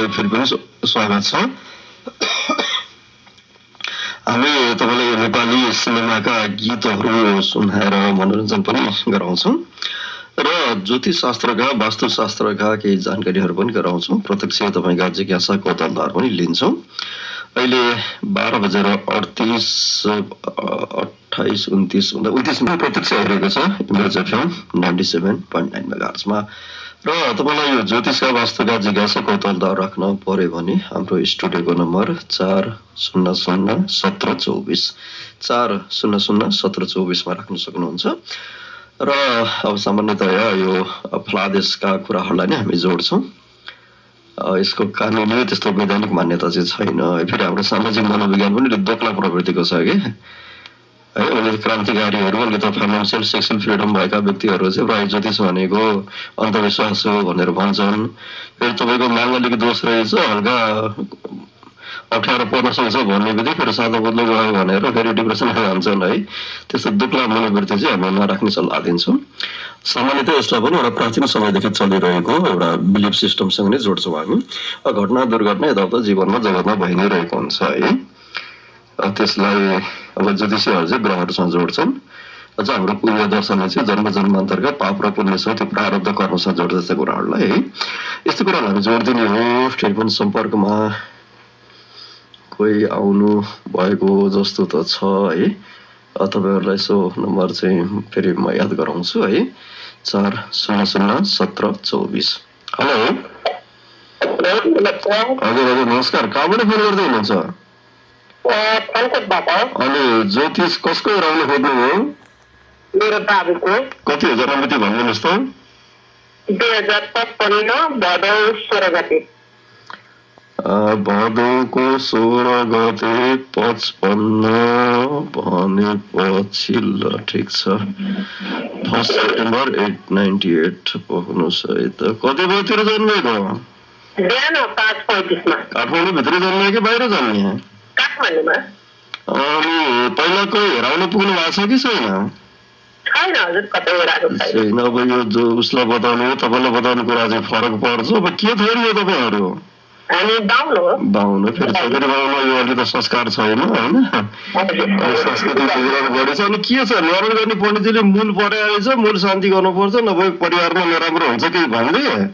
फेरि पनि स्वागत छ। हामी तपाईलाई नेपाली सिनेमाका गीतहरू सुनाएर मनोरञ्जन पनि गराउँछौँ र ज्योतिष शास्त्रका वास्तुशास्त्रका केही जानकारीहरू पनि गराउँछौँ। प्रत्यक्ष तपाईँका जिज्ञासा कौतूहलहरू पनि लिन्छौँ। अहिले 12:28-29 प्रत्यक्ष आइरहेको छ इमर्ज एफएम 97.9 मेगाहर्जमा। र तपाईँलाई यो ज्योतिषका वास्तुका जिज्ञासा कौतूहलहरू राख्न पर्यो भने हाम्रो स्टुडियोको नम्बर 400-1724 400-1724 राख्न सक्नुहुन्छ। र अब सामान्यतया यो फलादेशका कुराहरूलाई नै हामी जोड्छौँ। यसको कानुनी त्यस्तो वैधानिक मान्यता चाहिँ छैन। फेरि हाम्रो सामाजिक मनोविज्ञान पनि दोक्ला प्रवृत्तिको छ कि है। अहिले क्रान्तिकारीहरू अलिकति फाइनेन्सियल सेक्सुअल फ्रिडम भएका व्यक्तिहरू चाहिँ प्रायः ज्योतिष भनेको अन्धविश्वास हो भनेर भन्छन्। फेरि तपाईँको माङ्गलिक दोष रहेछ, हल्का अप्ठ्यारो पर्न सक्छ भन्ने बित्तिकै फेरि सादा बदलो गयो भनेर फेरि डिप्रेसन जान्छन् है। त्यस्तो दुक्ला मनोवृत्ति चाहिँ हामी नराख्ने सल्लाह दिन्छौँ। सामान्यतः यसलाई पनि एउटा प्राचीन समयदेखि चलिरहेको एउटा बिलिफ सिस्टमसँग नै जोड्छौँ हामी। घटना दुर्घटना यताउता जीवनमा जगतमा भइ नै रहेको हुन्छ है। त्यसलाई अब ज्योतिषीहरू चाहिँ ग्रहहरूसँग जोड्छन्। अझ हाम्रो पूर्व दर्शनले चाहिँ जन्म जन्मान्तरका पाप र पुण्यसँग त्यो प्रारब्ध कर्मसँग जोड्छ जस्तो कुराहरूलाई है। यस्तो कुराहरू हामी जोडिदिने हो। टेलिफोन सम्पर्कमा कोही आउनु भएको जस्तो त छ है। तपाईँहरूलाई यसो नम्बर चाहिँ फेरि म याद गराउँछु है। 400-1724। हेलो हजुर नमस्कार। कहाँबाट फोन गर्दै हुनुहुन्छ? अनि ज्योतिष कसको गराउनु खोज्नुभयो? मेरो बाबुको। कति हो जन्ममिति भन्नुहोस् त? 2055 भदौ 16 गते। भदौको 16 गते 55 भनेपछि ल ठिक छ। 1 सेप्टेम्बर 898 पक्नुहोस् है त। कति बजीतिर जन्मेको? बिहान 5:35 मा। काठमाडौँ भित्र जन्मे कि बाहिर जन्मे? काठमाडौँमा। अनि पहिला कोही हेराउन पुग्नु भएको छ कि छैन? छैन हजुर, कतै हेराएको छैन। अब यो जो उसलाई बताउनु तपाईँलाई बताउनु कुरा चाहिँ फरक पर्छ। अब के थोरै हो तपाईँहरू? हामी बाहुन हो। बाहुन फेरि छोरी बाहुनमा यो अलि त संस्कार छैन होइन। संस्कृति बिग्रन बढी छ। अनि के छ न्यारो गर्ने पण्डितजीले मूल पढाएछ, मूल शान्ति गर्नुपर्छ, नभए परिवारमा नराम्रो हुन्छ कि भन्दै